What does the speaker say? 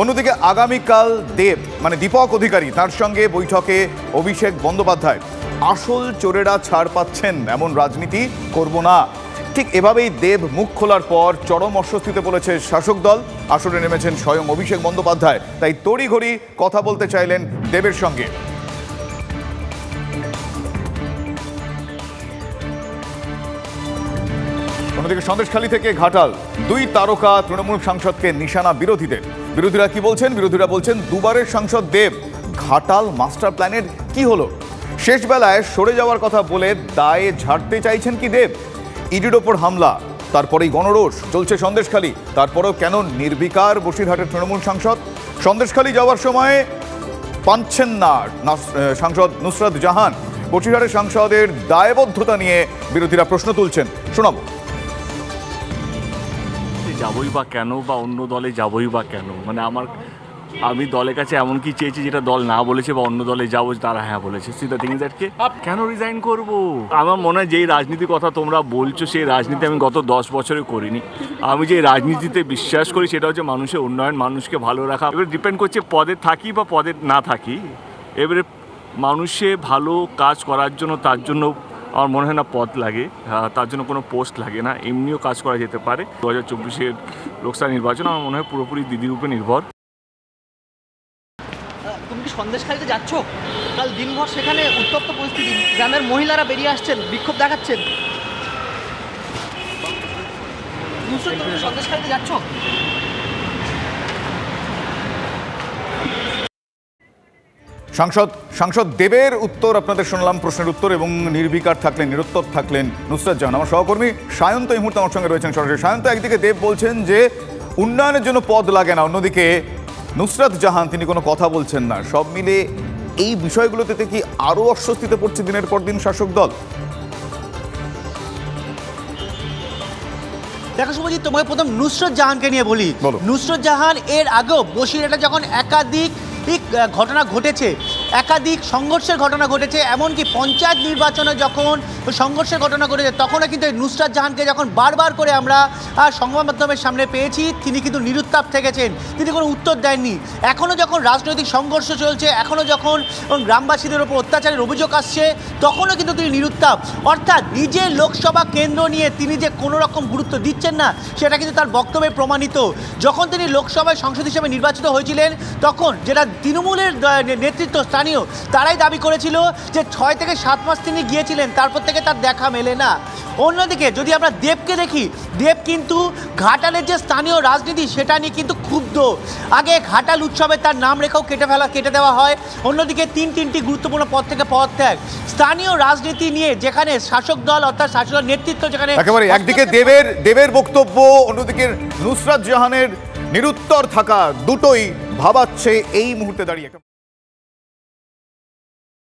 অন্যদিকে আগামীকাল দেব মানে দীপক অধিকারী তার সঙ্গে বৈঠকে অভিষেক বন্দ্যোপাধ্যায় আসল চোরেরা ছাড় পাচ্ছেন এমন রাজনীতি করব না, ঠিক এভাবেই দেব মুখ খোলার পর চরম অস্বস্তিতে পড়েছে শাসক দল। আসরে নেমেছেন স্বয়ং অভিষেক বন্দ্যোপাধ্যায়, তাই তড়িঘড়ি কথা বলতে চাইলেন দেবের সঙ্গে। অন্যদিকে সন্দেশখালী থেকে ঘাটাল দুই তারকা তৃণমূল সাংসদকে নিশানা বিরোধীদের। বিরোধীরা কি বলছেন? বিরোধীরা বলছেন দুবারের সাংসদ দেব ঘাটাল মাস্টার প্ল্যানের কি হলো? শেষ বেলায় সরে যাওয়ার কথা বলে দায়ে ঝাড়তে চাইছেন কি দেব? ইডির ওপর হামলা, তারপরেই গণরোষ চলছে সন্দেশখালী, তারপরেও কেন নির্বিকার বসিরহাটের তৃণমূল সাংসদ? সন্দেশখালী যাওয়ার সময় পাচ্ছেন না সাংসদ নুসরাত জাহান। বসিরহাটের সাংসদের দায়বদ্ধতা নিয়ে বিরোধীরা প্রশ্ন তুলছেন, শোনাবো। যাবই বা কেন, বা অন্য দলে যাবই বা কেন? মানে আমি দলের কাছে এমন কি চেয়েছি যেটা দল না বলেছে, বা অন্য দলে যাবো তারা হ্যাঁ বলেছে। সিধা থিং দ্যাটকে কেন রিজাইন করব? আমার মনে হয় যেই রাজনীতির কথা তোমরা বলছো সেই রাজনীতি আমি গত 10 বছরে করিনি। আমি যে রাজনীতিতে বিশ্বাস করি সেটা হচ্ছে মানুষের উন্নয়ন, মানুষকে ভালো রাখা। এবার ডিপেন্ড করছে পদে থাকি বা পদে না থাকি। এবারে মানুষে ভালো কাজ করার জন্য তার জন্য আমার মনে হয় না পদ লাগে, তার জন্য কোনো পোস্ট লাগে না, এমনিও কাজ করা যেতে পারে। 2024-এর লোকসভা নির্বাচন আমার মনে হয় পুরোপুরি দিদির উপরে নির্ভর। তুমি কি সন্দেশখালীতে যাচ্ছ? কাল দিনভর সেখানে উত্তপ্ত পরিস্থিতি, গ্রামের মহিলারা বেরিয়ে আসছেন, বিক্ষোভ দেখাচ্ছেন। তুমি সন্দেশখালীতে যাচ্ছ? সাংসদ দেবের উত্তর আপনাদের শুনলাম, প্রশ্নের উত্তর, এবং নির্বিকার থাকলেন, নিরুত্তর থাকলেন নুসরাত জাহান। আমার সহকর্মী সায়ন্ত এই মুহূর্তে আমার সঙ্গে রয়েছেন সরাসরি। সায়ন্ত, একদিকে দেব বলছেন যে উন্নয়নের জন্য পদ লাগে না, অন্যদিকে নুসরাত জাহান তিনি কোনো কথা বলছেন না। সব মিলে এই বিষয়গুলোতে কি আরো অস্বস্তিতে পড়ছে দিনের পর দিন শাসক দল? দেখো শুভজিৎ, তোমাকে প্রথম নুসরাত জাহানকে নিয়ে বলি। নুসরাত জাহান এর আগেও বসিরহাটে যখন একাধিক ঘটনা ঘটেছে, একাধিক সংঘর্ষের ঘটনা ঘটেছে, এমনকি পঞ্চায়েত নির্বাচনে যখন সংঘর্ষের ঘটনা ঘটেছে তখনও কিন্তু নুসরাত জাহানকে যখন বারবার করে আমরা সংবাদ মাধ্যমের সামনে পেয়েছি, তিনি কিন্তু নিরুত্তাপ থেকেছেন, তিনি কোনো উত্তর দেননি। এখনও যখন রাজনৈতিক সংঘর্ষ চলছে, এখনও যখন গ্রামবাসীদের ওপর অত্যাচারের অভিযোগ আসছে, তখনও কিন্তু তিনি নিরুত্তাপ। অর্থাৎ নিজের লোকসভা কেন্দ্র নিয়ে তিনি যে কোনো রকম গুরুত্ব দিচ্ছেন না সেটা কিন্তু তার বক্তব্যে প্রমাণিত। যখন তিনি লোকসভায় সাংসদ হিসেবে নির্বাচিত হয়েছিলেন তখন যেটা তৃণমূলের নেতৃত্ব স্থানীয় তারাই দাবি করেছিল যে 6 থেকে 7 মাস তিনি গিয়েছিলেন, তারপর থেকে তার দেখা মেলে না। অন্যদিকে যদি আমরা দেবকে দেখি, দেব কিন্তু ঘাটালের যে স্থানীয় রাজনীতি সেটা নিয়ে কিন্তু ক্ষুব্ধ। আগে ঘাটাল উৎসবে তার নাম রেখেও কেটে দেওয়া হয়। অন্যদিকে তিনটি গুরুত্বপূর্ণ পদ থেকে পদত্যাগ। স্থানীয় রাজনীতি নিয়ে যেখানে শাসক দল অর্থাৎ শাসক নেতৃত্ব যেখানে একেবারে একদিকে দেবের বক্তব্য, অন্যদিকে নুসরাত জাহানের নিরুত্তর থাকা, দুটোই ভাবাচ্ছে এই মুহূর্তে দাঁড়িয়ে।